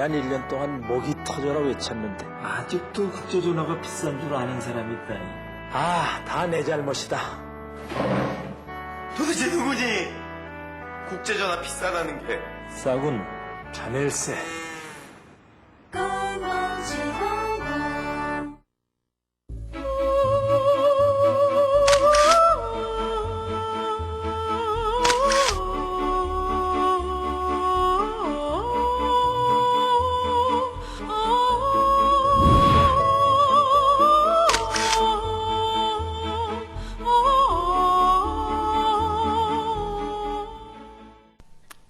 지난 1년 동안 목이 터져라 외쳤는데. 아직도 국제전화가 비싼 줄 아는 사람이 있다니. 아, 다 내 잘못이다. 도대체 누구니? 국제전화 비싸다는 게. 싸군 자넬세.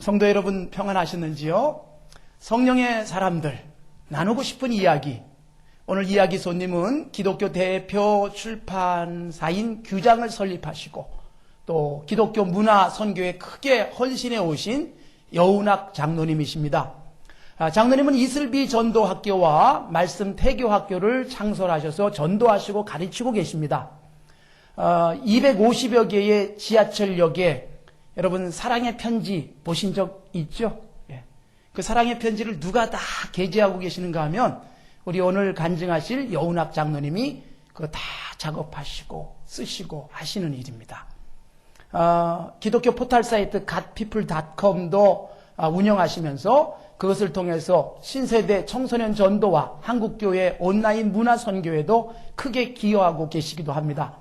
성도 여러분 평안하셨는지요? 성령의 사람들 나누고 싶은 이야기. 오늘 이야기 손님은 기독교 대표 출판사인 규장을 설립하시고 또 기독교 문화 선교에 크게 헌신해 오신 여운학 장로님이십니다. 장로님은 이슬비 전도학교와 말씀 태교학교를 창설하셔서 전도하시고 가르치고 계십니다. 250여 개의 지하철역에 여러분 사랑의 편지 보신 적 있죠? 예. 그 사랑의 편지를 누가 다 게재하고 계시는가 하면 우리 오늘 간증하실 여운학 장로님이 그거 다 작업하시고 쓰시고 하시는 일입니다. 기독교 포털 사이트 godpeople.com도 운영하시면서 그것을 통해서 신세대 청소년 전도와 한국교회 온라인 문화 선교에도 크게 기여하고 계시기도 합니다.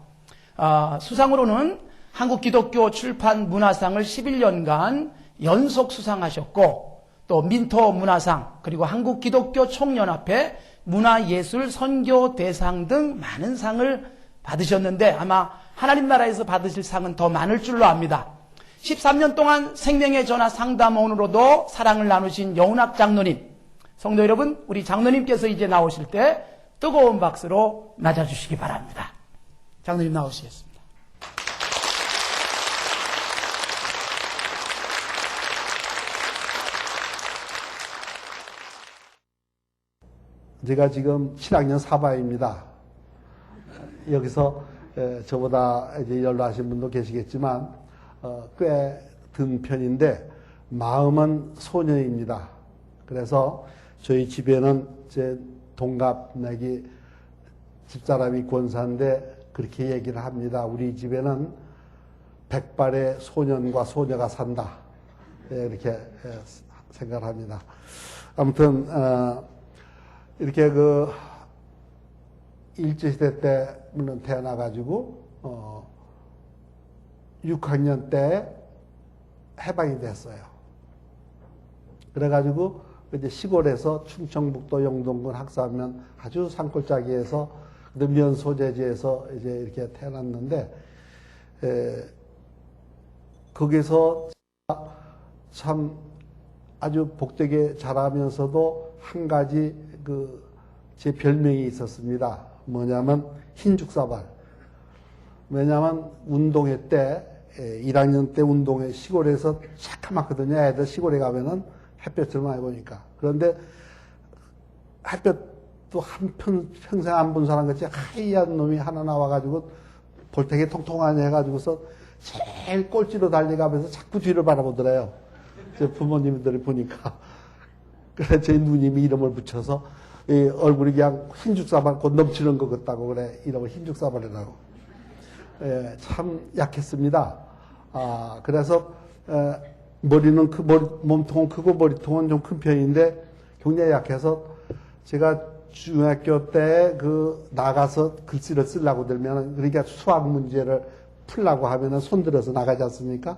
수상으로는 한국 기독교 출판 문화상을 11년간 연속 수상하셨고 또 민토 문화상 그리고 한국 기독교 총연합회 문화예술 선교 대상 등 많은 상을 받으셨는데 아마 하나님 나라에서 받으실 상은 더 많을 줄로 압니다. 13년 동안 생명의 전화 상담원으로도 사랑을 나누신 여운학 장로님, 성도 여러분, 우리 장로님께서 이제 나오실 때 뜨거운 박수로 맞아주시기 바랍니다. 장로님 나오시겠습니다. 제가 지금 7학년 4반입니다. 여기서 저보다 이제 연로하신 분도 계시겠지만 꽤 든 편인데 마음은 소년입니다. 그래서 저희 집에는 제 동갑 내기 집사람이 권사인데 그렇게 얘기를 합니다. 우리 집에는 100발의 소년과 소녀가 산다. 이렇게 생각을 합니다. 아무튼 이렇게 일제시대 때 물론 태어나가지고 6학년 때 해방이 됐어요. 그래가지고 이제 시골에서 충청북도 영동군 학사면 아주 산골짜기에서 면 소재지에서 이제 이렇게 태어났는데 거기서 참 아주 복되게 자라면서도 한 가지 제 별명이 있었습니다. 뭐냐면 흰죽사발. 왜냐면 운동회 때 1학년 때 운동회 시골에서 새까맣거든요. 애들 시골에 가면은 햇볕을 많이 보니까. 그런데 햇볕도 평생 안 본 사람 같이 하얀 놈이 하나 나와가지고 볼때게 통통하니 해가지고서 제일 꼴찌로 달려가면서 자꾸 뒤를 바라보더래요. 제 부모님들이 보니까. 그래, 제 누님이 이름을 붙여서 얼굴이 그냥 흰죽사발 곧 넘치는 것 같다고 그래. 이름을 흰죽사발이라고. 참 약했습니다. 그래서 머리는 몸통은 크고 머리통은 좀 큰 편인데 굉장히 약해서 제가 중학교 때 나가서 글씨를 쓰려고 들면 그러니까 수학 문제를 풀라고 하면은 손 들어서 나가지 않습니까?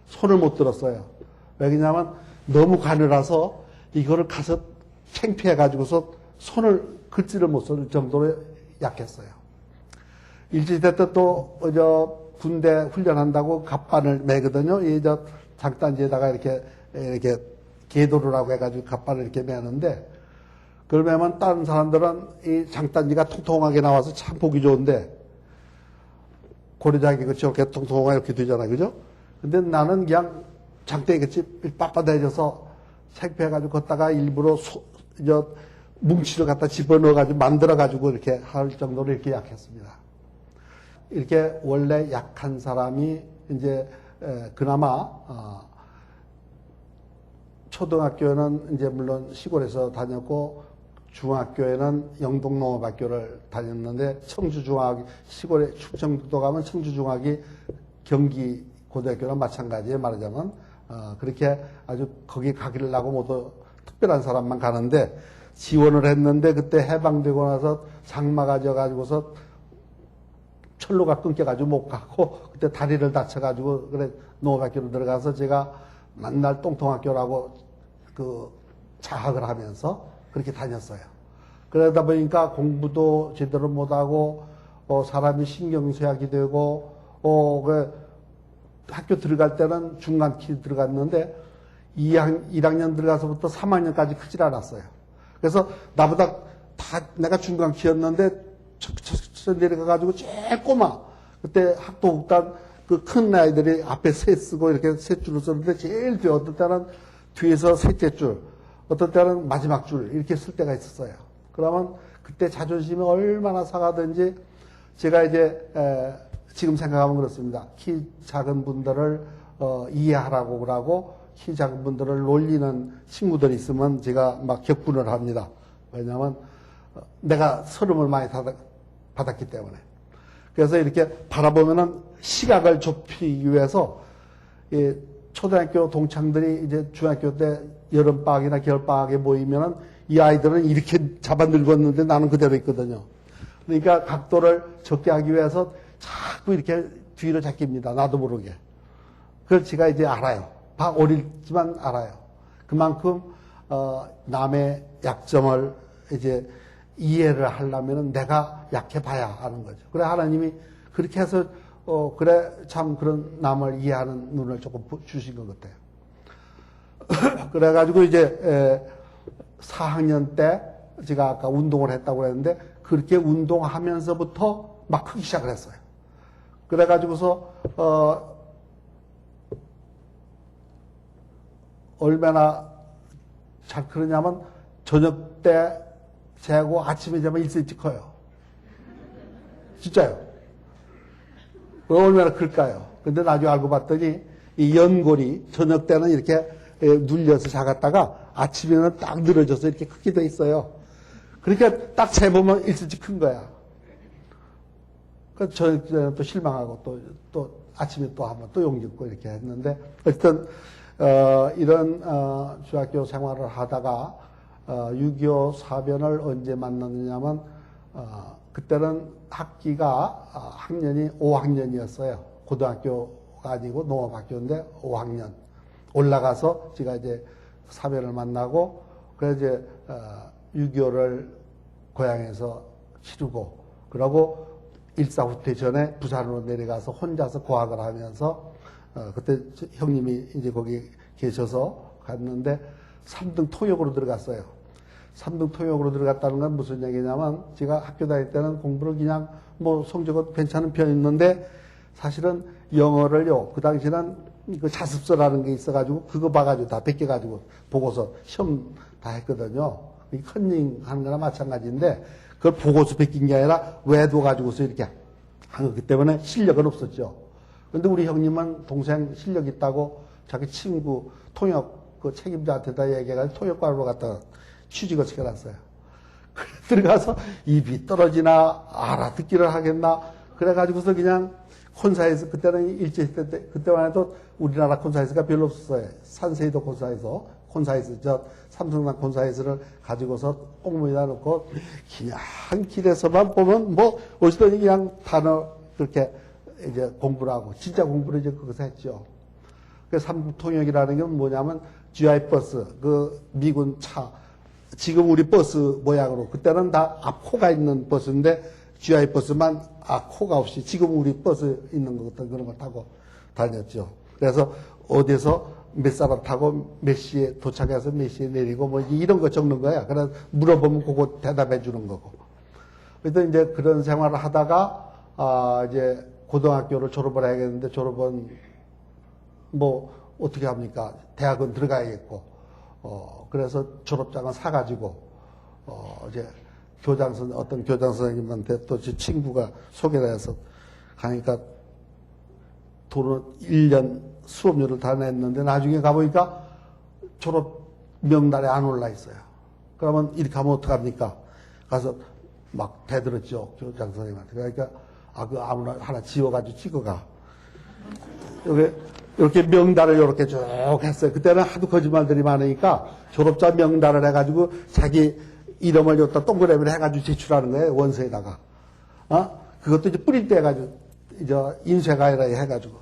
손을 못 들었어요. 왜냐면 너무 가늘어서 이거를 가서 창피해가지고서 글씨를 못 쓸 정도로 약했어요. 일제시대 때 또, 군대 훈련한다고 갑반을 매거든요. 장단지에다가 이렇게 계도루라고 해가지고 갑반을 이렇게 매는데, 그걸 매면 다른 사람들은 이 장단지가 통통하게 나와서 참 보기 좋은데, 고려장이 그치 이렇게 통통하게 이렇게 되잖아요. 그죠? 근데 나는 그냥 장대기 같이 빳빳해져서 창피해가지고 걷다가 일부러 뭉치를 갖다 집어넣어가지고 만들어가지고 이렇게 할 정도로 이렇게 약했습니다. 이렇게 원래 약한 사람이 이제 그나마 초등학교는 이제 물론 시골에서 다녔고, 중학교에는 영동농업학교를 다녔는데, 청주중학이, 시골에 충청북도 가면 청주중학이 경기 고등학교랑 마찬가지에 말하자면, 그렇게 아주 거기 가기려고 모두 특별한 사람만 가는데, 지원을 했는데, 그때 해방되고 나서 장마가 져가지고서 철로가 끊겨가지고 못 가고, 그때 다리를 다쳐가지고, 그래, 농업학교로 들어가서 제가 맨날 똥통학교라고 자학을 하면서 그렇게 다녔어요. 그러다 보니까 공부도 제대로 못하고, 사람이 신경쇠약이 되고, 학교 들어갈 때는 중간키 들어갔는데, 1학년 들어가서부터 3학년까지 크질 않았어요. 그래서 나보다 내가 중간키였는데, 척척 내려가가지고 제일 꼬마. 그때 학도국단 그 큰 아이들이 앞에 세 쓰고 이렇게 세 줄을 썼는데 제일 뒤에 어떤 때는 뒤에서 셋째 줄, 어떤 때는 마지막 줄 이렇게 쓸 때가 있었어요. 그러면 그때 자존심이 얼마나 상하든지 제가 이제 지금 생각하면 그렇습니다. 키 작은 분들을 이해하라고 그러고 키 작은 분들을 놀리는 친구들이 있으면 제가 막 격분을 합니다. 왜냐하면 내가 서름을 많이 받았기 때문에. 그래서 이렇게 바라보면은 시각을 좁히기 위해서 초등학교 동창들이 이제 중학교 때 여름방학이나 겨울방학에 모이면은 이 아이들은 이렇게 잡아 늙었는데 나는 그대로 있거든요. 그러니까 각도를 적게 하기 위해서 자꾸 이렇게 뒤로 잡힙니다. 나도 모르게. 그걸 제가 이제 알아요. 어리지만 알아요. 그만큼 남의 약점을 이제 이해를 하려면은 내가 약해 봐야 하는 거죠. 그래 하나님이 그렇게 해서 그래 참 그런 남을 이해하는 눈을 조금 주신 것 같아요. 그래가지고 이제 4학년 때 제가 아까 운동을 했다고 했는데 그렇게 운동하면서부터 막 크기 시작을 했어요. 그래가지고서 얼마나 잘 크느냐면 저녁 때 재고 아침에 자면 1cm 커요. 진짜요. 얼마나 클까요? 근데 나중에 알고 봤더니 이 연골이 저녁 때는 이렇게 눌려서 작았다가 아침에는 딱 늘어져서 이렇게 크게 돼 있어요. 그러니까 딱 재보면 1cm 큰 거야. 그래서 저녁 때는 또 실망하고 또 아침에 또 한번 또 용기 있고 이렇게 했는데 어쨌든 이런 중학교 생활을 하다가 6.25 사변을 언제 만났느냐면 그때는 학기가 학년이 5학년이었어요. 고등학교가 아니고 농업학교인데 5학년 올라가서 제가 이제 사변을 만나고 그래서 이제 6.25를 고향에서 치르고 그러고 일사후퇴 전에 부산으로 내려가서 혼자서 고학을 하면서 그때 형님이 이제 거기 계셔서 갔는데 3등 통역으로 들어갔어요. 3등 통역으로 들어갔다는 건 무슨 얘기냐면 제가 학교 다닐 때는 공부를 그냥 뭐 성적은 괜찮은 편이었는데 사실은 영어를요 그 당시에는 그 자습서라는 게 있어가지고 그거 봐가지고 다 베껴가지고 보고서 시험 다 했거든요. 컨닝 하는 거나 마찬가지인데 그걸 보고서 베낀 게 아니라 외워가지고서 이렇게 한 거기 때문에 실력은 없었죠. 근데 우리 형님은 동생 실력 있다고 자기 친구 통역 그 책임자한테다 얘기해가지고 통역과로 갔다가 취직을 시켜놨어요. 들어가서 입이 떨어지나 알아듣기를 하겠나 그래가지고서 그냥 콘사에서 그때는 일제시대 때 그때만 해도 우리나라 콘사에서가 별로 없었어요. 산세이도 콘사에서 저 삼성당 콘사에서를 가지고서 꽁무에다 놓고 그냥 길에서만 보면 뭐 어쨌든 그냥 단어 그렇게 이제 공부를 하고 진짜 공부를 이제 거기서 했죠. 그 삼국통역이라는 게 뭐냐면 GI 버스 그 미군 차 지금 우리 버스 모양으로 그때는 다 앞코가 있는 버스인데 GI 버스만 코가 없이 지금 우리 버스 있는 것 같은 그런 걸 타고 다녔죠. 그래서 어디서 몇 사람 타고 몇 시에 도착해서 몇 시에 내리고 뭐 이런 거 적는 거야. 그래서 물어보면 그거 대답해 주는 거고. 그래서 이제 그런 생활을 하다가 이제 고등학교를 졸업을 해야겠는데 졸업은 뭐 어떻게 합니까? 대학은 들어가야겠고. 그래서 졸업장을 사가지고 이제 어떤 교장 선생님한테 또 제 친구가 소개를 해서 가니까 돈을 1년 수업료를 다 냈는데 나중에 가보니까 졸업 명단에 안 올라 있어요. 그러면 이렇게 하면 어떡합니까? 가서 막 대들었죠. 교장 선생님한테. 그러니까, 그 아무나 하나 지워가지고 찍어가. 이렇게 명단을 이렇게 쭉 했어요. 그때는 하도 거짓말들이 많으니까 졸업자 명단을 해가지고 자기 이름을 여기다 동그라미를 해가지고 제출하는 거예요. 원서에다가. 그것도 이제 프린트 해가지고, 이제 인쇄가이라 해가지고.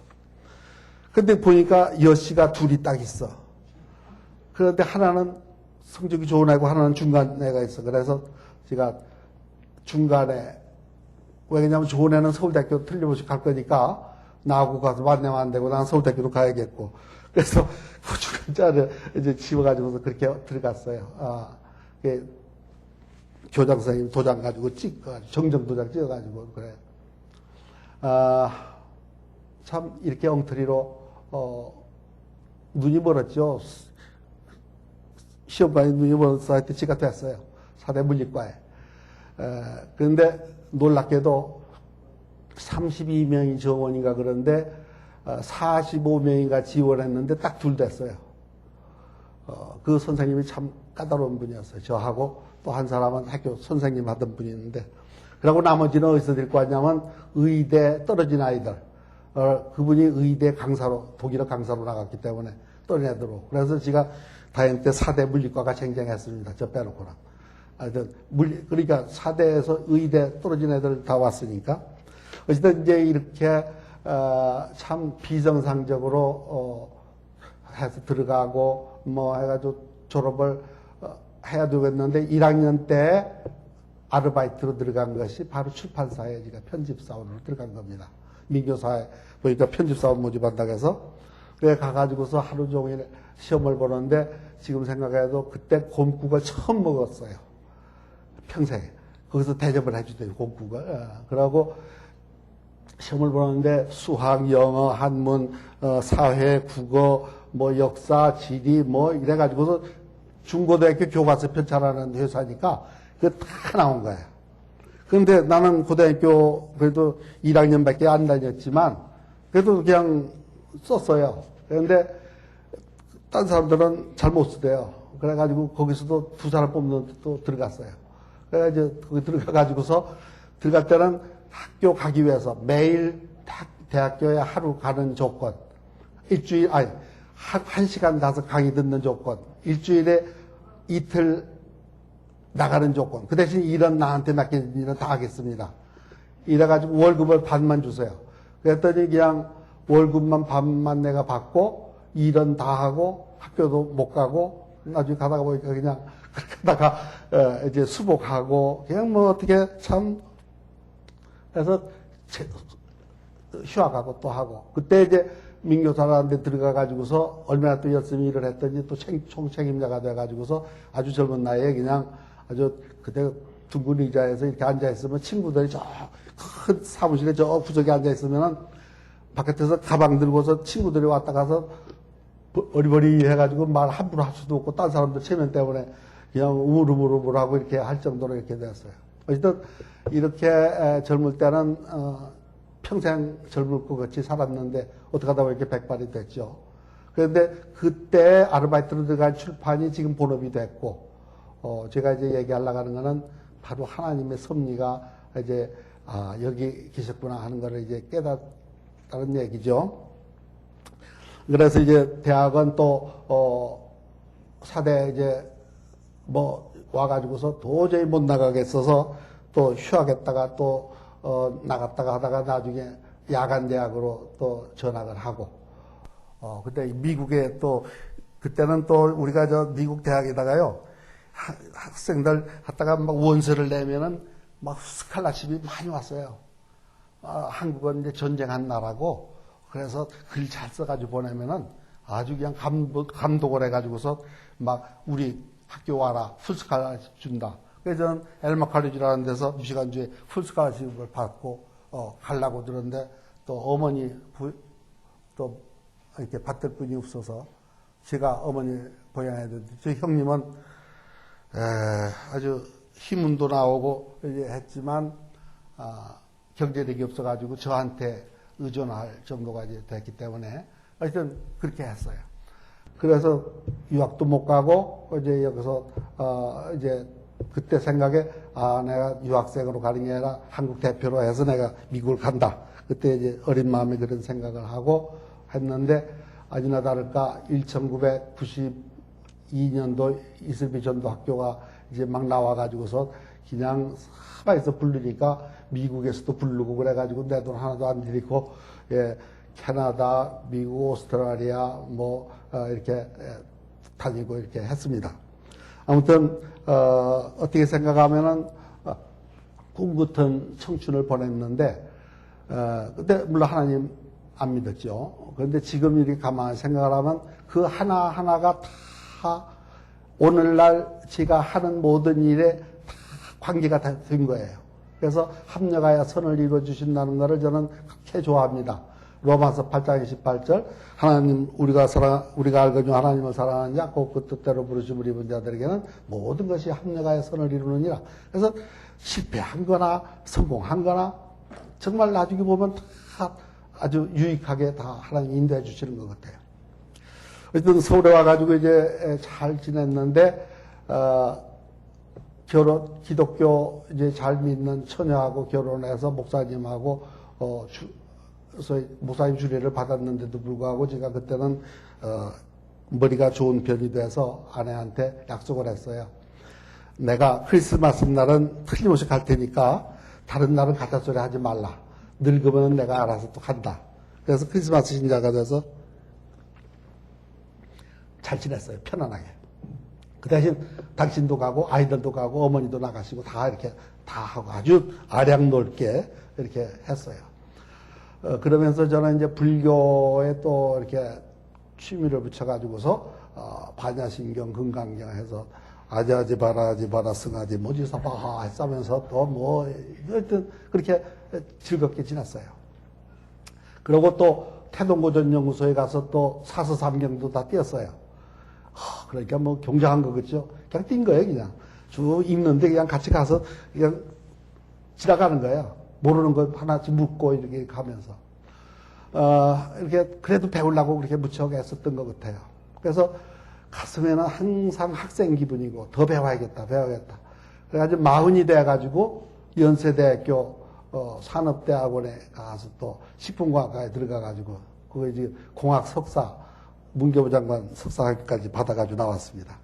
근데 보니까 여씨가 둘이 딱 있어. 그런데 하나는 성적이 좋은 애고 하나는 중간 애가 있어. 그래서 제가 중간에, 왜냐면 좋은 애는 서울대학교 틀림없이 갈 거니까 나하고 가서 만나면 안 되고 난 서울대학교로 가야겠고. 그래서 그 중간자를 이제 지워가지고서 그렇게 들어갔어요. 교장 선생님 도장 가지고 찍어가지고, 정정 도장 찍어가지고, 그래. 참, 이렇게 엉터리로, 눈이 멀었죠. 시험관이 눈이 멀어서 하여튼 지가 됐어요. 사대 물리과에. 그런데 놀랍게도 32명이 정원인가 그런데 45명인가 지원했는데 딱 둘 됐어요. 그 선생님이 참 까다로운 분이었어요. 저하고 또 한 사람은 학교 선생님 하던 분이 있는데, 그리고 나머지는 어디서 데리고 왔냐면 의대 떨어진 아이들. 그분이 의대 강사로, 독일어 강사로 나갔기 때문에 떨어진 애들로. 그래서 제가 다행 때 4대 물리과가 쟁쟁했습니다. 저 빼놓고는. 하여튼 그러니까 4대에서 의대 떨어진 애들 다 왔으니까. 어쨌든 이제 이렇게 참 비정상적으로 해서 들어가고 뭐 해가지고 졸업을 해야 되겠는데 1학년 때 아르바이트로 들어간 것이 바로 출판사에 제가 편집사원으로 들어간 겁니다. 민교사에 보니까 편집사원 모집한다고 해서 그래 가가지고서 하루 종일 시험을 보는데 지금 생각해도 그때 곰국을 처음 먹었어요. 평생에. 거기서 대접을 해주더니 곰국을. 그러고 시험을 보는데 수학, 영어, 한문, 사회, 국어, 뭐 역사, 지리 뭐 이래가지고서 중고등학교 교과서 편찬하는 회사니까 그거 다 나온 거예요. 그런데 나는 고등학교 그래도 1학년밖에 안 다녔지만 그래도 그냥 썼어요. 그런데 딴 사람들은 잘 못 쓰대요. 그래가지고 거기서도 두 사람 뽑는 또 들어갔어요. 그래가지고 거기 들어가가지고서 들어갈 때는 학교 가기 위해서 매일 대학교에 하루 가는 조건, 일주일, 아니, 한 시간 가서 강의 듣는 조건, 일주일에 이틀 나가는 조건, 그 대신 일은 나한테 맡긴 일은 다 하겠습니다. 이래가지고 월급을 반만 주세요. 그랬더니 그냥 월급만 반만 내가 받고, 일은 다 하고, 학교도 못 가고, 나중에 가다가 보니까 그냥, 그렇게 하다가, 이제 수복하고, 그냥 뭐 어떻게 참, 그래서 휴학하고 또 하고. 그때 이제 민교사라는 데 들어가가지고서 얼마나 또 열심히 일을 했더니 또 총책임자가 돼가지고서 아주 젊은 나이에 그냥 아주 그때 둥근 의자에서 이렇게 앉아있으면 친구들이 저 큰 사무실에 저 구석에 앉아있으면은 바깥에서 가방 들고서 친구들이 왔다 가서 어리버리 해가지고 말 함부로 할 수도 없고 딴 사람들 체면 때문에 그냥 우물우물하고 이렇게 할 정도로 이렇게 됐어요. 어쨌든 이렇게 젊을 때는 평생 젊을 것 같이 살았는데 어떻게 하다 보니까 백발이 됐죠. 그런데 그때 아르바이트로 들어간 출판이 지금 본업이 됐고 제가 이제 얘기하려고 하는 거는 바로 하나님의 섭리가 이제 여기 계셨구나 하는 거를 이제 깨닫다는 얘기죠. 그래서 이제 대학은 또 사대 이제 뭐 와가지고서 도저히 못 나가겠어서 또 휴학했다가 또 나갔다가 하다가 나중에 야간 대학으로 또 전학을 하고 그때 미국에 또 그때는 또 우리가 저 미국 대학에다가요 학생들 하다가 막 원서를 내면은 막 스칼라십이 많이 왔어요. 한국은 이제 전쟁한 나라고 그래서 글 잘 써가지고 보내면은 아주 그냥 감독을 해가지고서 막 우리 학교 와라 풀스칼라십 준다. 그래서 저는 엘마 칼리지라는 데서 미시간주에 풀스칼라십을 받고 가려고 들었는데 또 어머니 또 이렇게 받을 분이 없어서 제가 어머니 보양해야 되는데 저희 형님은 아주 힘운도 나오고 이제 했지만 경제력이 없어가지고 저한테 의존할 정도가 이제 됐기 때문에 하여튼 그렇게 했어요. 그래서 유학도 못 가고 이제 여기서 이제 그때 생각에 내가 유학생으로 가는 게 아니라 한국 대표로 해서 내가 미국을 간다. 그때 이제 어린 마음에 그런 생각을 하고 했는데 아니나 다를까 1992년도 이슬비 전도학교가 이제 막 나와가지고서 그냥 사바에서 부르니까 미국에서도 부르고 그래가지고 내 돈 하나도 안 들이고 예, 캐나다, 미국, 오스트라리아 뭐 이렇게 다니고 이렇게 했습니다. 아무튼 어떻게 생각하면은 꿈 같은 청춘을 보냈는데 근데 물론 하나님 안 믿었죠. 그런데 지금 이렇게 가만히 생각을 하면 그 하나하나가 다 오늘날 제가 하는 모든 일에 다 관계가 된 거예요. 그래서 합력하여 선을 이루어 주신다는 것을 저는 그렇게 좋아합니다. 로마서 8장 28절 하나님 우리가 알거니와 하나님을 사랑하는 자 곧 그 뜻대로 부르심을 입은 자들에게는 모든 것이 합력하여 선을 이루느니라. 그래서 실패한 거나 성공한 거나 정말 나중에 보면 다 아주 유익하게 다 하나님 인도해 주시는 것 같아요. 어쨌든 서울에 와가지고 이제 잘 지냈는데 기독교 이제 잘 믿는 처녀하고 결혼해서 목사님하고 소위 목사님 주례를 받았는데도 불구하고 제가 그때는 머리가 좋은 편이 돼서 아내한테 약속을 했어요. 내가 크리스마스 날은 틀림없이 갈 테니까 다른 날은 가짜 소리 하지 말라. 늙으면 내가 알아서 또 간다. 그래서 크리스마스 신자가 돼서 잘 지냈어요. 편안하게. 그 대신 당신도 가고 아이들도 가고 어머니도 나가시고 다 이렇게 다 하고 아주 아량넓게 이렇게 했어요. 그러면서 저는 이제 불교에 또 이렇게 취미를 붙여가지고서 반야신경, 금강경 해서 아자지 바라 승하지 모지사바하 했으면서 또 뭐 하여튼 그렇게 즐겁게 지냈어요. 그리고 또 태동고전연구소에 가서 또 사서삼경도 다 띄었어요. 그러니까 뭐 경장한 거 그렇죠? 그냥 뛴 거예요, 그냥. 쭉 읽는데 그냥 같이 가서 그냥 지나가는 거예요. 모르는 거 하나씩 묻고 이렇게 가면서. 이렇게 그래도 배우려고 그렇게 무척 애썼던 것 같아요. 그래서 가슴에는 항상 학생 기분이고 더 배워야겠다. 그래가지고 40이 돼가지고 연세대학교 산업대학원에 가서 또 식품과학과에 들어가가지고 그거 이제 공학 석사 문교부 장관 석사학위까지 받아가지고 나왔습니다.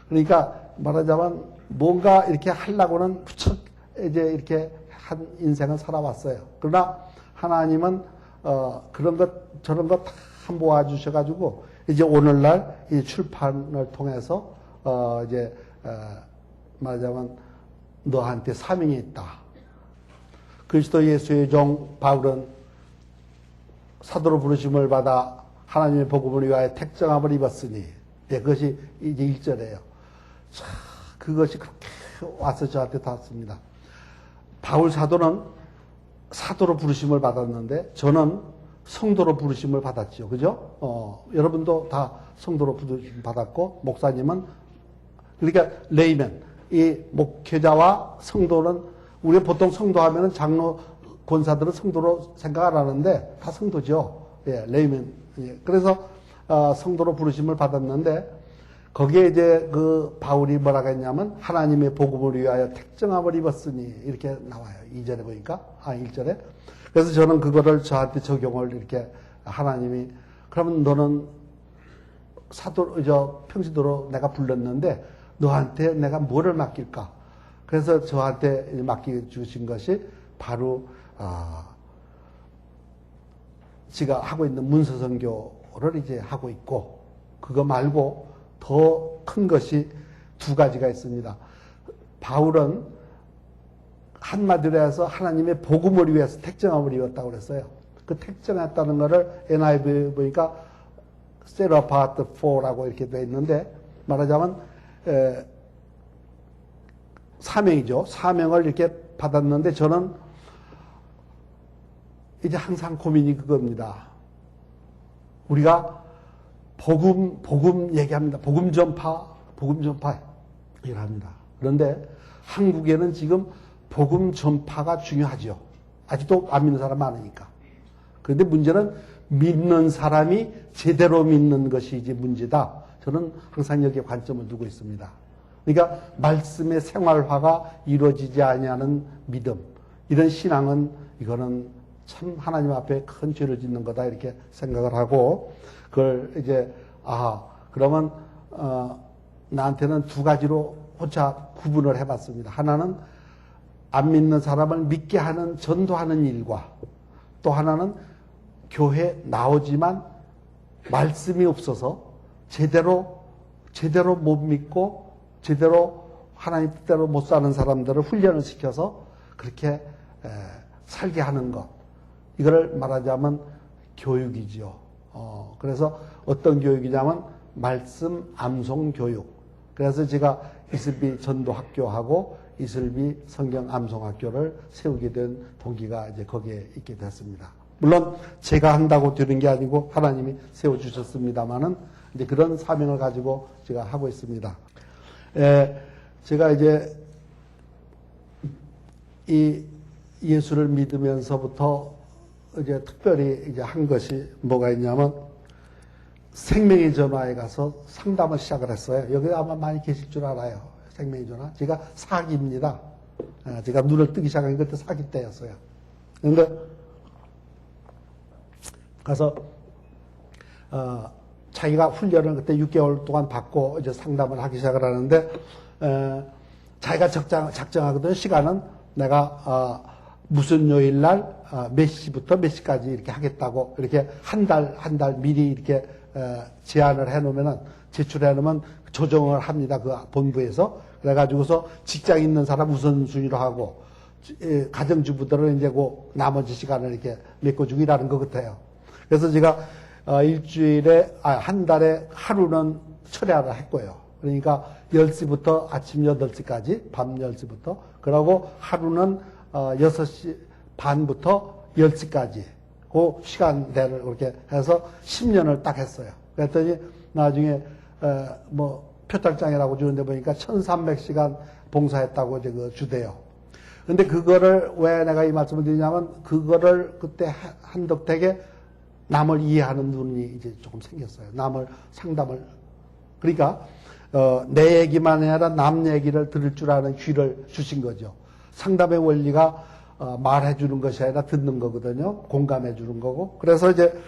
그러니까 말하자면 뭔가 이렇게 하려고는 무척 이제 이렇게 한 인생을 살아왔어요. 그러나 하나님은 그런 것 저런 것 다 모아 주셔가지고 이제 오늘날 이 출판을 통해서 이제 말하자면 너한테 사명이 있다. 그리스도 예수의 종 바울은 사도로 부르심을 받아 하나님의 복음을 위하여 택정함을 입었으니 그것이 이제 1절이에요. 그것이 그렇게 와서 저한테 닿았습니다. 바울 사도는 사도로 부르심을 받았는데 저는 성도로 부르심을 받았죠. 그죠? 여러분도 다 성도로 부르심 받았고 목사님은 그러니까 레이맨 이 목회자와 성도는 우리 보통 성도 하면은 장로 권사들은 성도로 생각 안 하는데 다 성도죠. 예, 레이맨. 예. 그래서 성도로 부르심을 받았는데 거기에 이제 그 바울이 뭐라고 했냐면 하나님의 복음을 위하여 택정함을 입었으니 이렇게 나와요. 2절에 보니까 1절에. 그래서 저는 그거를 저한테 적용을 이렇게 하나님이 그러면 너는 평신도로 내가 불렀는데 너한테 내가 뭐를 맡길까? 그래서 저한테 맡겨주신 것이 바로 제가 하고 있는 문서선교를 이제 하고 있고 그거 말고 더 큰 것이 두 가지가 있습니다. 바울은 한마디로 해서 하나님의 복음을 위해서 택정함을 입었다고 그랬어요. 그 택정했다는 것을 NIV 보니까 set apart for라고 이렇게 되어 있는데 말하자면 사명이죠. 사명을 이렇게 받았는데 저는 이제 항상 고민이 그겁니다. 우리가 복음 얘기합니다. 복음 전파 이걸 합니다. 그런데 한국에는 지금 복음 전파가 중요하죠. 아직도 안 믿는 사람 많으니까. 그런데 문제는 믿는 사람이 제대로 믿는 것이 이제 문제다. 저는 항상 여기에 관점을 두고 있습니다. 그러니까 말씀의 생활화가 이루어지지 아니하는 믿음, 이런 신앙은 이거는 참 하나님 앞에 큰 죄를 짓는 거다 이렇게 생각을 하고, 그걸 이제 그러면 나한테는 두 가지로 혼자 구분을 해봤습니다. 하나는 안 믿는 사람을 믿게 하는 전도하는 일과, 또 하나는 교회 나오지만 말씀이 없어서 제대로 못 믿고 제대로 하나님 뜻대로 못 사는 사람들을 훈련을 시켜서 그렇게 살게 하는 것. 이걸 말하자면 교육이지요. 그래서 어떤 교육이냐면 말씀 암송 교육. 그래서 제가 이슬비 전도학교하고 이슬비 성경 암송학교를 세우게 된 동기가 이제 거기에 있게 됐습니다. 물론 제가 한다고 되는 게 아니고 하나님이 세워주셨습니다만은 이제 그런 사명을 가지고 제가 하고 있습니다. 제가 이제 이 예수를 믿으면서부터 이제 특별히 이제 한 것이 뭐가 있냐면 생명의 전화에 가서 상담을 시작을 했어요. 여기 아마 많이 계실 줄 알아요. 생명의 전화. 제가 사기입니다. 제가 눈을 뜨기 시작한 게 그때 사기 때였어요. 그런데 가서 자기가 훈련을 그때 6개월 동안 받고 이제 상담을 하기 시작을 하는데 자기가 작정하거든요. 시간은 내가 무슨 요일 날 몇 시부터 몇 시까지 이렇게 하겠다고 이렇게 한 달 미리 이렇게 제안을 해놓으면은 제출해 놓으면 조정을 합니다. 그 본부에서. 그래가지고서 직장 있는 사람 우선순위로 하고 가정주부들은 이제 그 나머지 시간을 이렇게 메꿔주고 일하는 것 같아요. 그래서 제가 한 달에 하루는 철야를 했고요. 그러니까 10시부터 아침 8시까지, 밤 10시부터. 그러고 하루는 6시 반부터 10시까지. 그 시간대를 그렇게 해서 10년을 딱 했어요. 그랬더니 나중에, 표창장이라고 주는데 보니까 1300시간 봉사했다고 이제 그 주대요. 근데 그거를 왜 내가 이 말씀을 드리냐면 그거를 그때 한덕택에 남을 이해하는 눈이 이제 조금 생겼어요. 남을 상담을. 그러니까, 내 얘기만 아니라 남 얘기를 들을 줄 아는 귀를 주신 거죠. 상담의 원리가, 말해주는 것이 아니라 듣는 거거든요. 공감해주는 거고. 그래서 이제,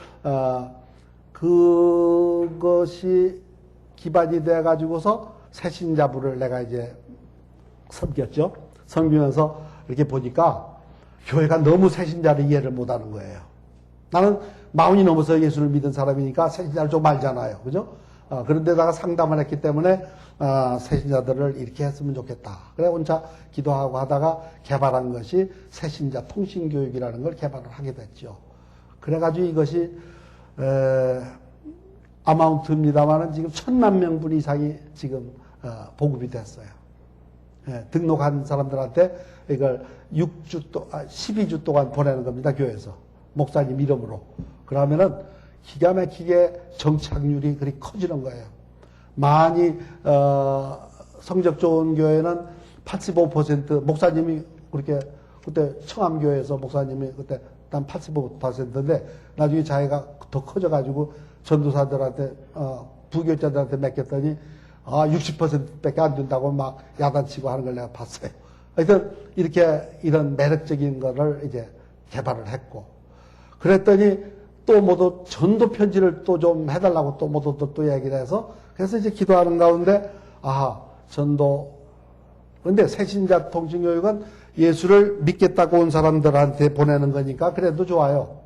그것이 기반이 돼가지고서 새신자부를 내가 이제 섬겼죠. 섬기면서 이렇게 보니까 교회가 너무 새신자를 이해를 못 하는 거예요. 나는 40이 넘어서 예수를 믿은 사람이니까 새신자를 좀 알잖아요. 그죠? 그런데다가 상담을 했기 때문에, 새신자들을 이렇게 했으면 좋겠다. 그래, 혼자 기도하고 하다가 개발한 것이 새신자 통신교육이라는 걸 개발을 하게 됐죠. 그래가지고 이것이, 아마운트입니다만은 지금 1000만 명분 이상이 지금, 보급이 됐어요. 등록한 사람들한테 이걸 12주 동안 보내는 겁니다. 교회에서. 목사님 이름으로. 그러면은 기가 막히게 정착률이 그리 커지는 거예요. 많이 성적 좋은 교회는 85% 목사님이 그렇게 그때 청암교회에서 목사님이 그때 한 85%인데 나중에 자기가 더 커져가지고 전도사들한테 부교자들한테 맡겼더니 60%밖에 안 된다고 막 야단치고 하는 걸 내가 봤어요. 하여튼 이런 매력적인 거를 이제 개발을 했고 그랬더니 또 모두 전도 편지를 또 좀 해달라고 또 모두 또 얘기를 해서 그래서 이제 기도하는 가운데 전도 근데 새신자 통신교육은 예수를 믿겠다고 온 사람들한테 보내는 거니까 그래도 좋아요.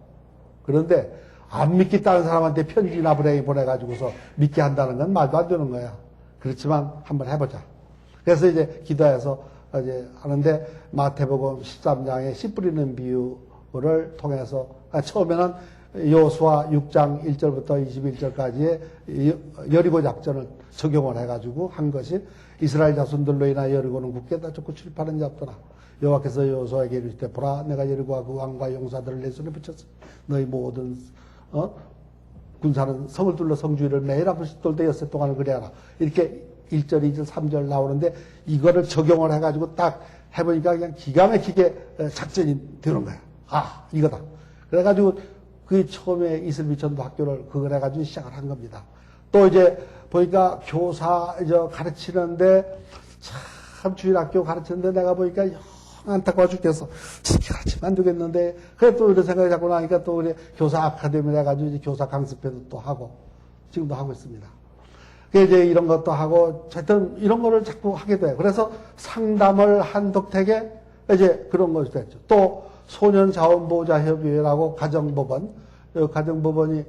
그런데 안 믿겠다는 사람한테 편지나 보내가지고서 믿게 한다는 건 말도 안 되는 거야. 그렇지만 한번 해보자. 그래서 이제 기도해서 이제 하는데 마태복음 13장에 씨 뿌리는 비유를 통해서 처음에는 여호수아 6장 1절부터 21절까지의 여리고 작전을 적용을 해가지고 한 것이 이스라엘 자손들로 인하여 여리고는 굳게 다쳤고 출입하는 자더라. 여호와께서 여호수아에게 이르시되 보라 내가 여리고와 그 왕과 용사들을 내 손에 붙였으니 너희 모든 군사는 성을 둘러 성주의를 매일 아프시 돌되 엿새 동안을 그리하라. 이렇게 1절, 2절, 3절 나오는데 이거를 적용을 해가지고 딱 해보니까 그냥 기가 막히게 작전이 되는 거야. 이거다. 그래가지고 그게 처음에 이슬비천도 학교를 그걸 해가지고 시작을 한 겁니다. 또 이제 보니까 교사 가르치는데 참 주일학교 가르치는데 내가 보니까 영 안타까워 죽겠어. 저렇게 가르치면 안 되겠는데. 그래 또 이런 생각이 자꾸 나니까 또 우리 교사 아카데미를 해가지고 이제 교사 강습회도 또 하고 지금도 하고 있습니다. 이제 이런 것도 하고 하여튼 이런 거를 자꾸 하게 돼요. 그래서 상담을 한 덕택에 이제 그런 것이 됐죠. 또 소년자원보호자협의회라고 가정법원, 가정법원이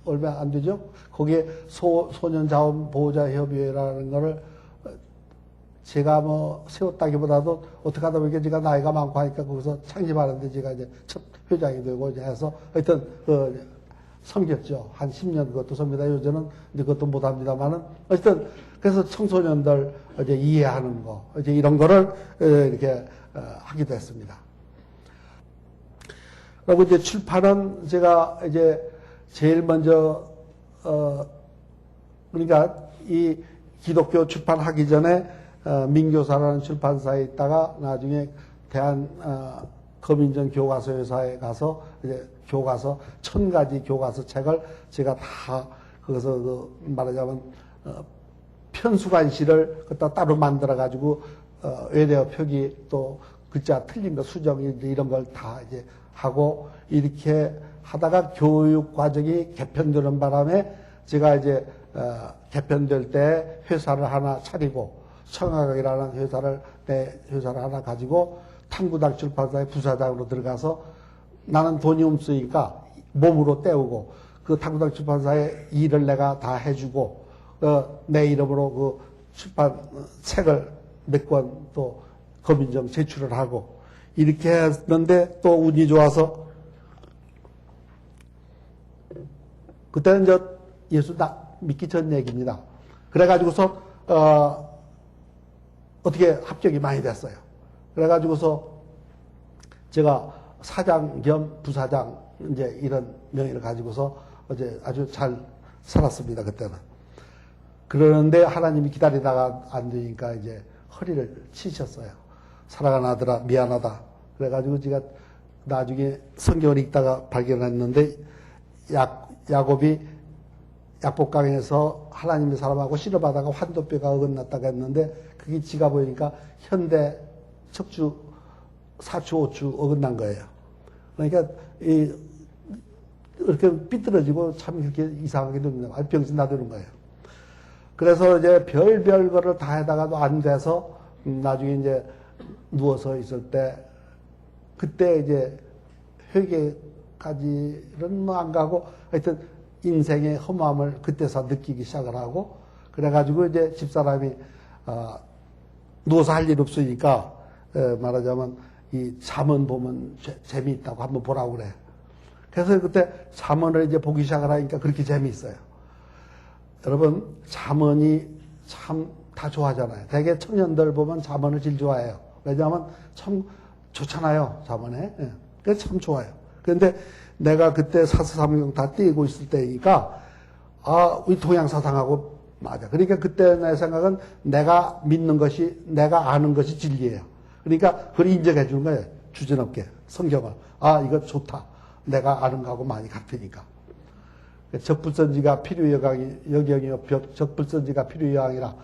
얼마 안 되죠. 거기에 소년자원보호자협의회라는 거를 제가 뭐 세웠다기보다도 어떻게 하다 보니까 제가 나이가 많고 하니까 거기서 창립하는데 제가 이제 첫 회장이 되고 이제 해서 하여튼 섬겼죠. 한 10년 그것도 섬니다. 요즘은 이제 그것도 못 합니다만은 어쨌든 그래서 청소년들 이제 이해하는 거 이제 이런 거를 이렇게 하기도 했습니다. 그리고 이제 출판은 제가 이제 제일 먼저 그러니까 이 기독교 출판하기 전에 민교사라는 출판사에 있다가 나중에 대한 검인전 교과서 회사에 가서 이제 교과서 1000가지 교과서 책을 제가 다 거기서 말하자면 편수관시를 갖다 따로 만들어 가지고 외래어 표기 또 글자 틀린 거 수정 이런 걸 다 이제 하고 이렇게 하다가 교육 과정이 개편되는 바람에 제가 이제 개편될 때 회사를 하나 차리고 청학이라는 내 회사를 하나 가지고 탐구당 출판사의 부사장으로 들어가서 나는 돈이 없으니까 몸으로 때우고 그 탐구당 출판사의 일을 내가 다 해주고 내 이름으로 그 출판 책을 몇 권 또 검인정 제출을 하고 이렇게 했는데 또 운이 좋아서 그때는 예수 믿기 전 얘기입니다. 그래가지고서 어떻게 합격이 많이 됐어요. 그래가지고서 제가 사장 겸 부사장 이제 이런 명예를 가지고서 이제 아주 잘 살았습니다. 그때는. 그러는데 하나님이 기다리다가 안 되니까 이제 허리를 치셨어요. 사랑하는 아들아 미안하다. 그래가지고 제가 나중에 성경을 읽다가 발견했는데 야곱이 약복강에서 하나님의 사람하고 씨름하다가 환도뼈가 어긋났다고 했는데 그게 지가 보니까 현대 척추 4추 5추 어긋난 거예요. 그러니까 이렇게 삐뚤어지고 참 이렇게 이상하게 됩니다. 병신 나두는 거예요. 그래서 이제 별별 거를 다 해다가도 안 돼서 나중에 이제 누워서 있을 때 그때 이제 회개까지는 뭐 안 가고 하여튼 인생의 허무함을 그때서 느끼기 시작을 하고 그래가지고 이제 집사람이 누워서 할 일 없으니까 말하자면 이 잠언 보면 재미있다고 한번 보라고 그래. 그래서 그때 잠언을 이제 보기 시작을 하니까 그렇게 재미있어요. 여러분 잠언이 참 다 좋아하잖아요. 대개 청년들 보면 잠언을 제일 좋아해요. 왜냐하면 참 좋잖아요. 잠언에. 그래서 참 좋아요. 그런데 내가 그때 사서삼경 다 띄고 있을 때니까 우리 동양사상하고 맞아. 그러니까 그때 내 생각은 내가 믿는 것이 내가 아는 것이 진리예요. 그러니까 그걸 인정해 주는 거예요. 주제넘게 성경을. 이거 좋다. 내가 아는 거하고 많이 같으니까. 적불선지가 필요여경이요. 적불선지가 필요여항이라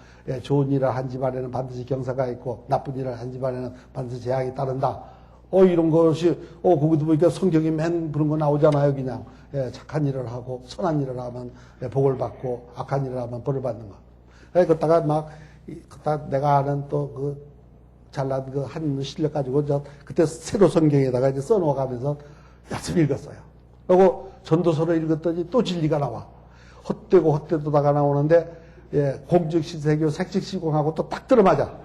좋은 일을 한 집안에는 반드시 경사가 있고 나쁜 일을 한 집안에는 반드시 재앙이 따른다. 이런 것이 거기도 보니까 성경이 맨 그런 거 나오잖아요. 그냥 착한 일을 하고 선한 일을 하면 복을 받고 악한 일을 하면 벌을 받는 거. 그러다가 막 내가 아는 또 그 잘난 그 한 실력 가지고 그때 새로 성경에다가 이제 써놓아가면서 열심히 읽었어요. 그리고 전도서를 읽었더니 또 진리가 나와. 헛되고 헛되도다가 나오는데 공직시세교 색직시공하고 또 딱 들어맞아.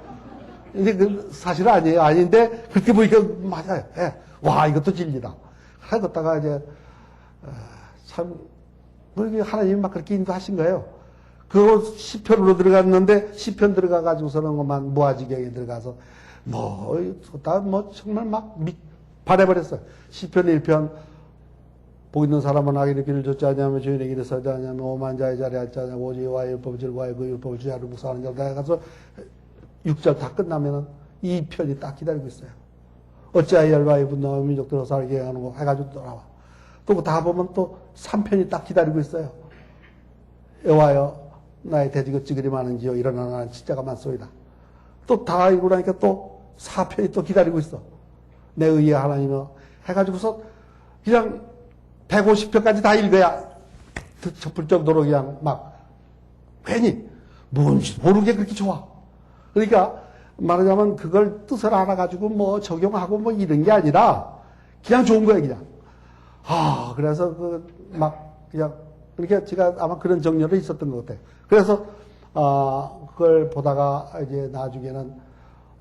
근데 그 사실은 아니에요. 아닌데 그렇게 보니까 맞아요. 와 이것도 진리다. 그러다가 이제 참 하나님이 막 그렇게 인도하신 거예요. 그거 시편으로 들어갔는데 시편 들어가 가지고서는 것만 무아지경에 들어가서 정말 막 반해버렸어요. 시편 1편 복 있는 사람은 악인의 길을 좇지 않냐면 주인의 길을 서지 않냐면 오만 자의 자리에 앉지 않냐면 오직 여호와의 율법을 즐거워하여 그 율법을 주야로 묵상하는 자다 해가서 6절 다 끝나면은 이 편이 딱 기다리고 있어요. 어찌하여 열방의 분노와 민족들로 살게 하는 거 해가지고 또 나와. 또 다 보면 또 3편이 딱 기다리고 있어요. 여호와여 나의 돼지고찌그리 많은지요 일어나 나는 진짜가 많소이다. 또 다 읽고 나니까 또 4편이 또 기다리고 있어. 내 의의 하나님여 해가지고서 그냥 150편까지 다 읽어야 덮을 정도로 그냥 막 괜히 뭔지 모르게 그렇게 좋아. 그러니까 말하자면 그걸 뜻을 알아가지고 뭐 적용하고 뭐 이런 게 아니라 그냥 좋은 거예요, 그냥. 그래서 그냥 그렇게 제가 아마 그런 정열이 있었던 것 같아요. 그래서 그걸 보다가 이제 나중에는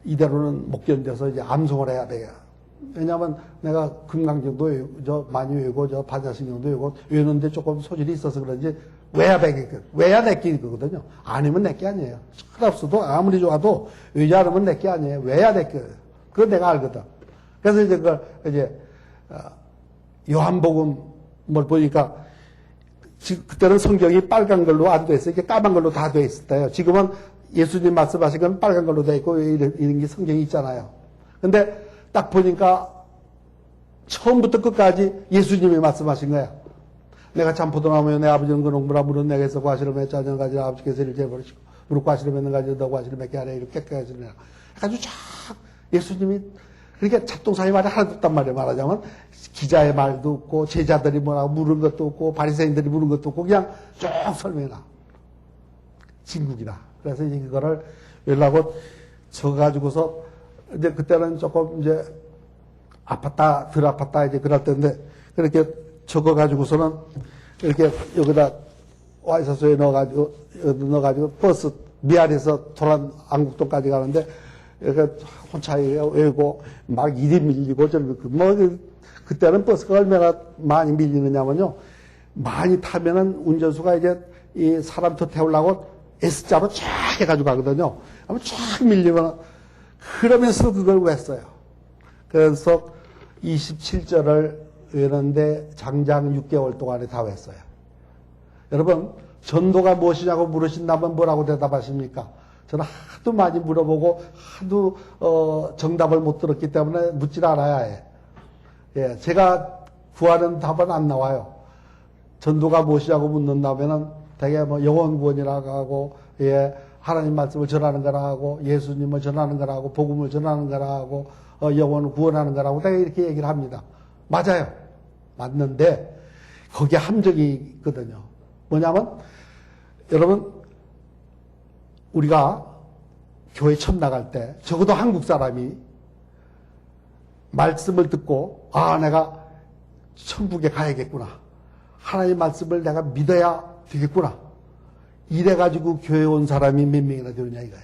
이대로는 못 견뎌서 이제 암송을 해야 돼요. 왜냐하면 내가 금강경도 많이 외우고 반야신경도 외우는데 조금 소질이 있어서 그런지 외야 내끼 거거든요. 아니면 내끼 아니에요. 잘 없어도 아무리 좋아도 외지 않으면 내끼 아니에요. 외야 내끼. 그건 내가 알거든. 그래서 이제 그걸 이제 요한복음을 보니까 그때는 성경이 빨간 걸로 안 돼 있어요. 이게 까만 걸로 다 돼 있을 때요. 지금은 예수님 말씀하신 건 빨간 걸로 돼 있고 이런 게 성경이 있잖아요. 근데 딱 보니까 처음부터 끝까지 예수님이 말씀하신 거야. 내가 참 포도나무여 내 아버지는 그 농부라 물은 내게서 과실을 맺지 않는 가지를 아버지께서 이를 재버리시고 무릇 과실을 맺는 가지를 너 과실을 맺게 하라 이렇게 깨끗하게 하시느라. 해가지고 쫙 예수님이 그러니까 잡동사니 말이 하나도 없단 말이에요. 말하자면 기자의 말도 없고 제자들이 뭐라고 물은 것도 없고 바리새인들이 물은 것도 없고 그냥 쭉 설명해놔. 진국이다. 그래서 이제 그거를 연락을 적어가지고서 이제 그때는 조금 이제 아팠다 덜 아팠다 이제 그럴 때인데 그렇게 적어가지고서는 이렇게 여기다 와이셔츠에 넣어가지고 버스 미안해서 도란 안국동까지 가는데 이렇게 혼자 외우고 막 일이 밀리고 그때는 버스가 얼마나 많이 밀리느냐면요. 많이 타면은 운전수가 이제 이 사람 더 태우려고 S자로 쫙 해가지고 가거든요. 아마 쫙 밀리면 그러면서 그걸 외웠어요. 그래서 27절을 외우는데 장장 6개월 동안에 다 외웠어요. 여러분 전도가 무엇이냐고 물으신다면 뭐라고 대답하십니까? 저는 하도 많이 물어보고 하도 정답을 못 들었기 때문에 묻질 않아야 해. 예, 제가 구하는 답은 안 나와요. 전도가 무엇이냐고 묻는다면은 되게 뭐 영원 구원이라고 하고, 예, 하나님 말씀을 전하는 거라 하고, 예수님을 전하는 거라 하고, 복음을 전하는 거라 하고, 영혼을 구원하는 거라고 되게 이렇게 얘기를 합니다. 맞아요. 맞는데 거기에 함정이 있거든요. 뭐냐면 여러분 우리가 교회 처음 나갈 때 적어도 한국 사람이 말씀을 듣고 내가 천국에 가야겠구나. 하나님 말씀을 내가 믿어야 되겠구나. 이래가지고 교회 온 사람이 몇 명이나 되느냐 이거야.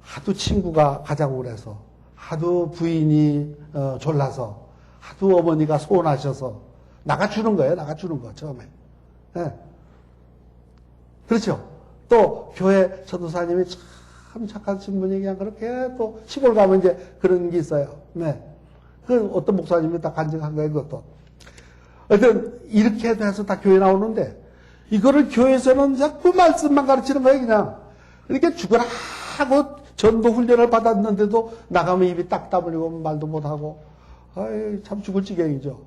하도 친구가 가자고 그래서 하도 부인이 졸라서 하도 어머니가 소원하셔서 나가주는 거예요. 나가주는 거 처음에. 네. 그렇죠. 또 교회 전도사님이 참 착하신 분이 그냥 그렇게 또 시골 가면 이제 그런 게 있어요. 네. 그 어떤 목사님이 다 간증한 거예요. 그것도. 하여튼 이렇게 돼서 다 교회 나오는데 이거를 교회에서는 자꾸 말씀만 가르치는 거예요. 그냥. 이렇게 죽어라 하고 전도 훈련을 받았는데도 나가면 입이 딱 다물리고 말도 못하고 참 죽을 지경이죠.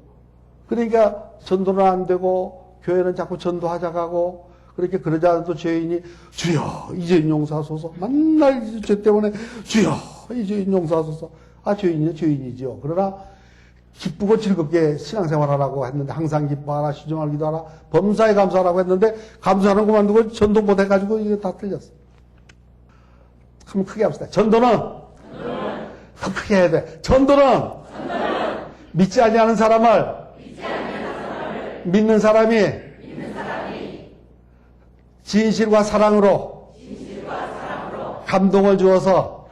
그러니까 전도는 안 되고 교회는 자꾸 전도하자고 하고 그렇게 그러지 않아도 죄인이 주여 이죄인 용서하소서 맨날 죄 때문에 주여 이죄인 용서하소서 죄인이요 죄인이죠. 그러나 기쁘고 즐겁게 신앙생활하라고 했는데 항상 기뻐하라 시종하라 기도하라 범사에 감사하라고 했는데 감사하는 거 만두고 전도 못해가지고 이게 다 틀렸어. 한번 크게 합시다. 전도는 더 크게 해야 돼. 전도는 믿지 아니하는 사람을 믿는 사람이 진실과 사랑으로 감동을 주어서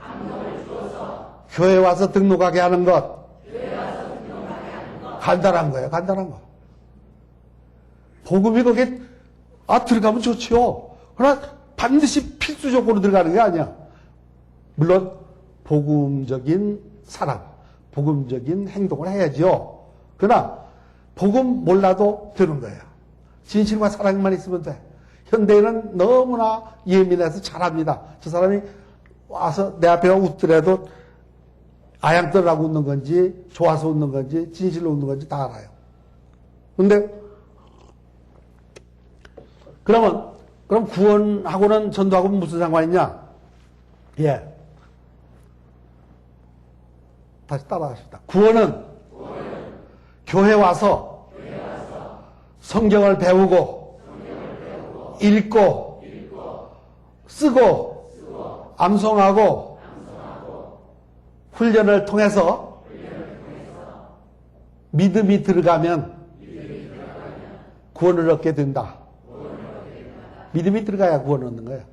교회 와서 등록하게 하는 것. 간단한 거예요. 간단한 거. 복음이 거기에 들어가면 좋지요. 그러나 반드시 필수 조건으로 들어가는 게 아니야. 물론 복음적인 사랑, 복음적인 행동을 해야죠. 그러나 복음 몰라도 되는 거예요. 진실과 사랑만 있으면 돼. 현대인은 너무나 예민해서 잘합니다. 저 사람이 와서 내 앞에 웃더라도 아양떠라고 웃는 건지, 좋아서 웃는 건지, 진실로 웃는 건지 다 알아요. 근데, 그럼 구원하고는 전도하고는 무슨 상관이냐? 예. 다시 따라가십니다. 구원은 교회 와서 성경을 배우고 읽고 쓰고 암송하고 훈련을 통해서 믿음이 들어가면 구원을 얻게 된다. 믿음이 들어가야 구원을 얻는 거예요.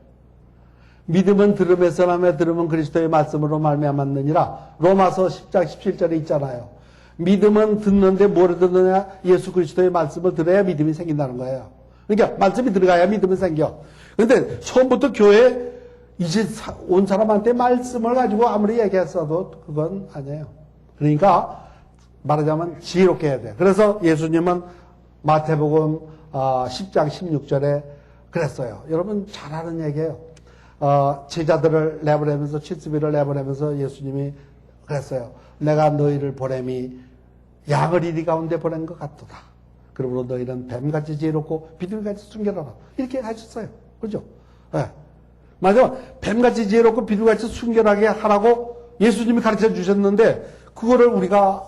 믿음은 들음에서 나며 들음은 그리스도의 말씀으로 말미암았느니라. 로마서 10장 17절에 있잖아요. 믿음은 듣는데 뭐를 듣느냐? 예수 그리스도의 말씀을 들어야 믿음이 생긴다는 거예요. 그러니까 말씀이 들어가야 믿음이 생겨. 그런데 처음부터 교회에 이제 온 사람한테 말씀을 가지고 아무리 얘기했어도 그건 아니에요. 그러니까 말하자면 지혜롭게 해야 돼요. 그래서 예수님은 마태복음 10장 16절에 그랬어요. 여러분 잘 아는 얘기예요. 제자들을 내보내면서 70일을 내보내면서 예수님이 그랬어요. 내가 너희를 보냄이 양을 이리 가운데 보낸 것 같도다. 그러므로 너희는 뱀같이 지혜롭고 비둘기같이 순결하라. 이렇게 하셨어요. 그죠? 네. 맞아. 뱀같이 지혜롭고 비둘기같이 순결하게 하라고 예수님이 가르쳐 주셨는데 그거를 우리가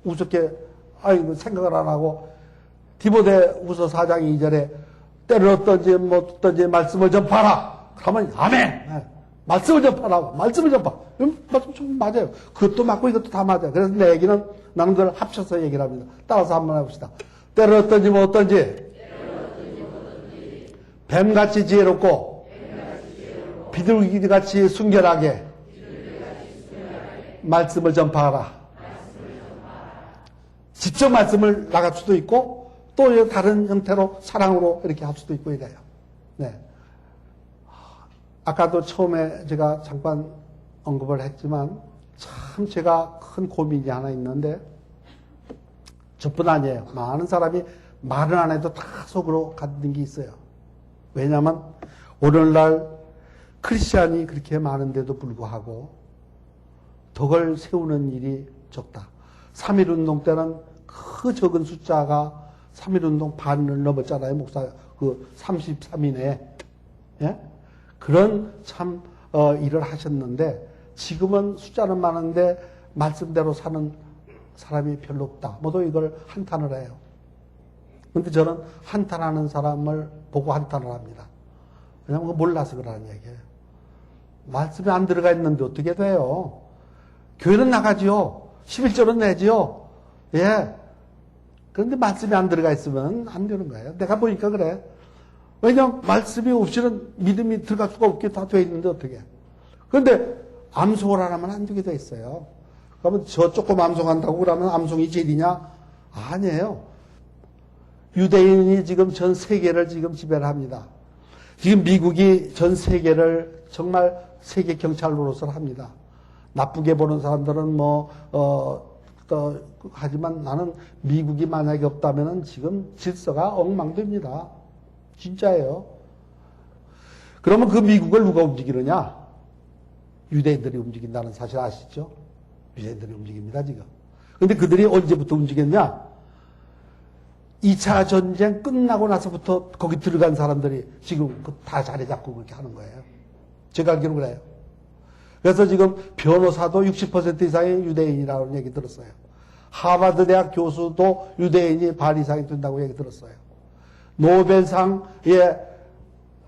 우습게 생각을 안 하고 디모데후서 4장 2절에 때를 얻든지 뭐 듣든지 말씀을 전파하라. 그러면 아멘. 네. 말씀을 전파라고. 말씀을 전파. 말씀 좀 맞아요. 그것도 맞고 이것도 다 맞아요. 그래서 내 얘기는 나는 걸 합쳐서 얘기를 합니다. 따라서 한번 해봅시다. 때를 얻든지 뭐 얻든지 뱀같이 지혜롭고 비둘기같이 순결하게 말씀을 전파하라. 직접 말씀을 나갈 수도 있고 또 다른 형태로 사랑으로 이렇게 할 수도 있고 이래요. 네. 아까도 처음에 제가 잠깐 언급을 했지만 참 제가 큰 고민이 하나 있는데 저뿐 아니에요. 많은 사람이 말은 안 해도 다 속으로 갖는 게 있어요. 왜냐하면 오늘날 크리스찬이 그렇게 많은데도 불구하고 덕을 세우는 일이 적다. 3.1운동 때는 그 적은 숫자가 3.1운동 반을 넘었잖아요. 목사 그 33인에. 예? 그런 참 일을 하셨는데 지금은 숫자는 많은데 말씀대로 사는 사람이 별로 없다. 모두 이걸 한탄을 해요. 그런데 저는 한탄하는 사람을 보고 한탄을 합니다. 왜냐하면 몰라서 그러는 얘기예요. 말씀이 안 들어가 있는데 어떻게 돼요? 교회는 나가지요. 11조는 내지요. 예. 그런데 말씀이 안 들어가 있으면 안 되는 거예요. 내가 보니까 그래. 왜냐하면 말씀이 없이는 믿음이 들어갈 수가 없게 다 돼 있는데 어떻게. 그런데 암송을 안 하면 안 되게 돼 있어요. 그러면 저 조금 암송한다고 그러면 암송이 제일이냐? 아니에요. 유대인이 지금 전 세계를 지금 지배를 합니다. 지금 미국이 전 세계를 정말 세계 경찰 노릇을 합니다. 나쁘게 보는 사람들은 하지만 나는 미국이 만약에 없다면은 지금 질서가 엉망됩니다. 진짜예요. 그러면 그 미국을 누가 움직이느냐? 유대인들이 움직인다는 사실 아시죠? 유대인들이 움직입니다, 지금. 근데 그들이 언제부터 움직였냐? 2차 전쟁 끝나고 나서부터 거기 들어간 사람들이 지금 다 자리 잡고 그렇게 하는 거예요. 제가 알기로 그래요. 그래서 지금 변호사도 60% 이상이 유대인이라는 얘기 들었어요. 하버드 대학 교수도 유대인이 반 이상이 된다고 얘기 들었어요. 노벨상에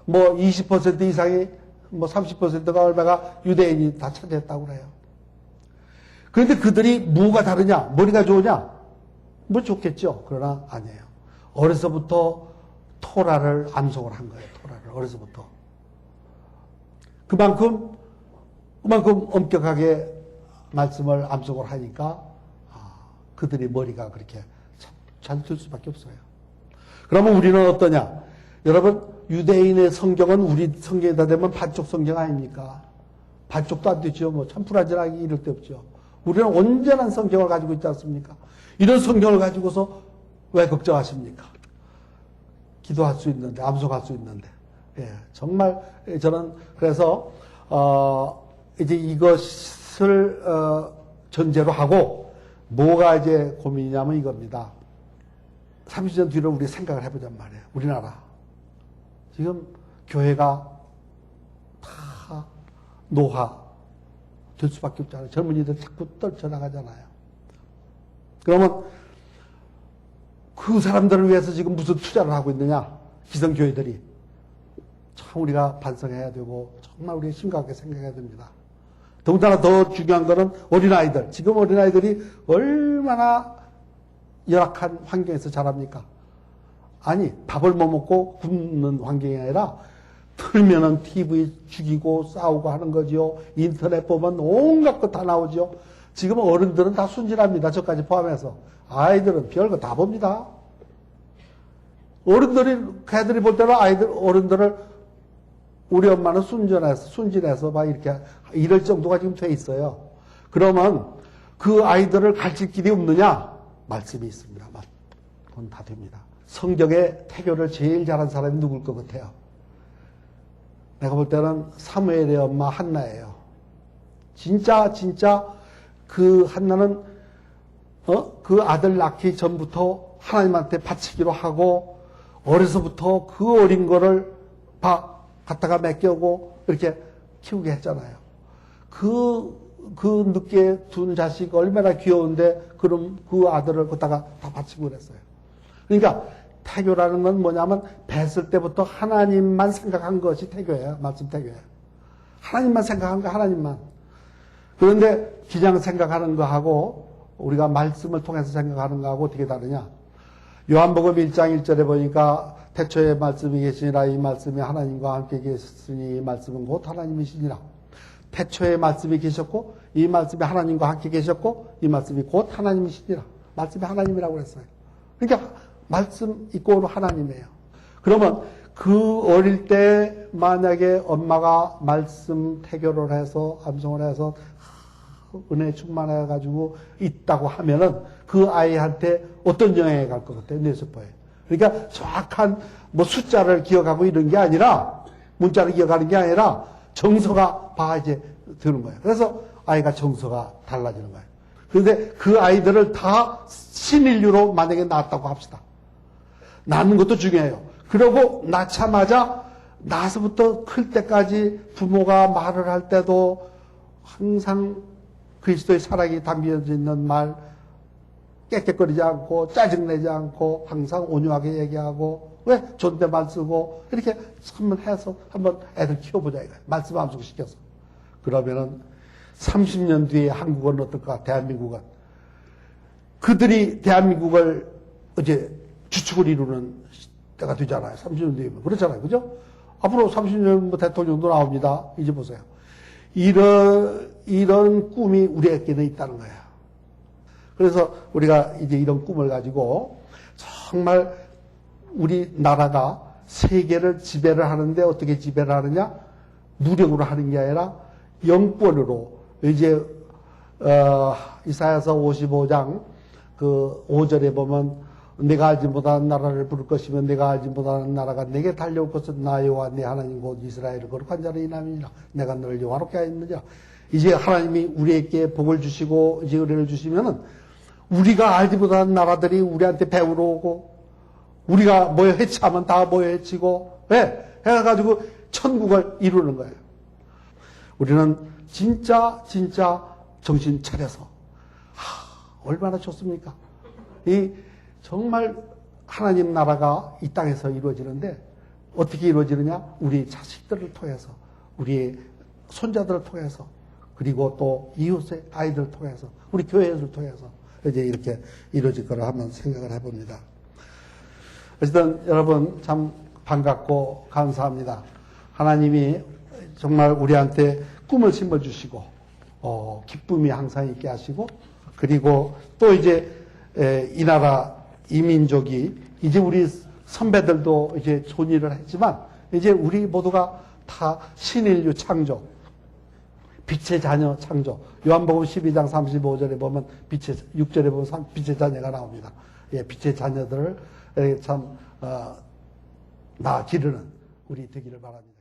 20% 이상이 30%가 얼마가 유대인이 다 차지했다고 그래요. 그런데 그들이 뭐가 다르냐? 머리가 좋으냐? 뭐 좋겠죠. 그러나 아니에요. 어려서부터 토라를 암송을 한 거예요. 토라를 어려서부터. 그만큼 엄격하게 말씀을 암송을 하니까 그들이 머리가 그렇게 잘 들 수밖에 없어요. 그러면 우리는 어떠냐? 여러분 유대인의 성경은 우리 성경에다 대면 반쪽 성경 아닙니까? 반쪽도 안 되죠. 참풀아지라기 이럴 데 없죠. 우리는 온전한 성경을 가지고 있지 않습니까? 이런 성경을 가지고서 왜 걱정하십니까? 기도할 수 있는데, 암송할 수 있는데. 예, 정말 저는 그래서 이제 이것을 전제로 하고 뭐가 이제 고민이냐면 이겁니다. 30년 뒤로 우리 생각을 해보잔 말이에요. 우리나라. 지금 교회가 다 노화 될 수밖에 없잖아요. 젊은이들 자꾸 떨쳐나가잖아요. 그러면 그 사람들을 위해서 지금 무슨 투자를 하고 있느냐? 기성교회들이. 참 우리가 반성해야 되고 정말 우리가 심각하게 생각해야 됩니다. 더군다나 더 중요한 거는 어린아이들. 지금 어린아이들이 얼마나 열악한 환경에서 자랍니까? 아니, 밥을 못 먹고 굶는 환경이 아니라 틀면은 TV 죽이고 싸우고 하는 거지요. 인터넷 보면 온갖 거 다 나오지요. 지금 어른들은 다 순진합니다. 저까지 포함해서. 아이들은 별거 다 봅니다. 애들이 볼 때는 어른들을 우리 엄마는 순진해서 막 이렇게 이럴 정도가 지금 돼 있어요. 그러면 그 아이들을 가르칠 길이 없느냐? 말씀이 있습니다. 그건 다 됩니다. 성경의 태교를 제일 잘한 사람이 누굴 것 같아요? 내가 볼 때는 사무엘의 엄마 한나예요. 진짜 그 한나는 그 아들 낳기 전부터 하나님한테 바치기로 하고 어려서부터 그 어린 거를 갖다가 맡겨고 이렇게 키우게 했잖아요. 그 늦게 둔 자식 얼마나 귀여운데 그럼 그 아들을 갖다가 다 바치고 그랬어요. 그러니까 태교라는 건 뭐냐면 뵀을 때부터 하나님만 생각한 것이 태교예요. 말씀 태교예요. 하나님만 생각한 거 하나님만. 그런데 그냥 생각하는 거하고 우리가 말씀을 통해서 생각하는 거하고 어떻게 다르냐? 요한복음 1장 1절에 보니까 태초에 말씀이 계시니라. 이 말씀이 하나님과 함께 계셨으니 이 말씀은 곧 하나님이시니라. 태초에 말씀이 계셨고 이 말씀이 하나님과 함께 계셨고 이 말씀이 곧 하나님이시니라. 말씀이 하나님이라고 그랬어요. 그러니까 말씀 이꼬르 하나님이에요. 그러면 그 어릴 때 만약에 엄마가 말씀 태교를 해서 암송을 해서 은혜 충만해 가지고 있다고 하면은 그 아이한테 어떤 영향이 갈 것 같아요? 뇌세포에. 그러니까 정확한 뭐 숫자를 기억하고 이런 게 아니라 문자를 기억하는 게 아니라 정서가 이제 드는 거예요. 그래서 아이가 정서가 달라지는 거예요. 그런데 그 아이들을 다 신인류로 만약에 낳았다고 합시다. 낳는 것도 중요해요. 그러고 낳자마자 나서부터 클 때까지 부모가 말을 할 때도 항상 그리스도의 사랑이 담겨져 있는 말, 깨끗거리지 않고 짜증내지 않고 항상 온유하게 얘기하고 왜 존댓말 쓰고 이렇게 한번 해서 한번 애들 키워보자 이거예요. 말씀 암송시켜서. 그러면은 30년 뒤에 한국은 어떨까? 대한민국은. 그들이 대한민국을 이제 주축을 이루는 때가 되잖아요. 30년 뒤에면. 그렇잖아요. 그죠? 앞으로 30년 뭐 대통령도 나옵니다. 이제 보세요. 이런 꿈이 우리에게는 있다는 거예요. 그래서 우리가 이제 이런 꿈을 가지고 정말 우리나라가 세계를 지배를 하는데 어떻게 지배를 하느냐? 무력으로 하는 게 아니라 영권으로 이제 이사야서 55장 그 5절에 보면 내가 알지 못하는 나라를 부를 것이면 내가 알지 못하는 나라가 내게 달려올 것은 나 여호와 네 하나님 곧 이스라엘을 거룩한 자를 이남이니라. 내가 너를 영화롭게 하였느냐. 이제 하나님이 우리에게 복을 주시고 이제 은혜를 주시면은 우리가 알지 못하는 나라들이 우리한테 배우러 오고 우리가 모여 해치하면 다 모여 해치고 해가지고 천국을 이루는 거예요. 우리는 진짜 정신 차려서 얼마나 좋습니까? 정말 하나님 나라가 이 땅에서 이루어지는데 어떻게 이루어지느냐? 우리 자식들을 통해서 우리의 손자들을 통해서 그리고 또 이웃의 아이들을 통해서 우리 교회를 통해서 이제 이렇게 이루어질 거라 한번 생각을 해봅니다. 어쨌든 여러분 참 반갑고 감사합니다. 하나님이 정말 우리한테 꿈을 심어주시고 기쁨이 항상 있게 하시고 그리고 또 이제 이 나라 이 민족이 이제 우리 선배들도 이제 존의를 했지만 이제 우리 모두가 다 신인류 창조 빛의 자녀 창조. 요한복음 12장 35절에 보면 6절에 보면 빛의 자녀가 나옵니다. 예, 빛의 자녀들을 참 기르는 우리 되기를 바랍니다.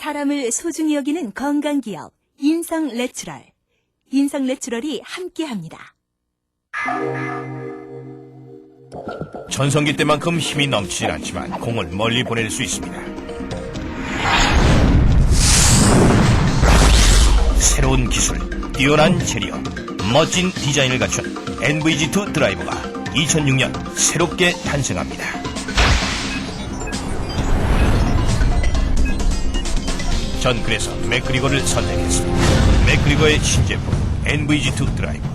사람을 소중히 여기는 건강기업 인성내추럴. 인성내추럴이 함께합니다. 전성기 때만큼 힘이 넘치진 않지만 공을 멀리 보낼 수 있습니다. 새로운 기술, 뛰어난 재료, 멋진 디자인을 갖춘 NVG2 드라이버가 2006년 새롭게 탄생합니다. 전 그래서 맥그리거를 선택했습니다. 맥그리거의 신제품 NVG2 드라이버.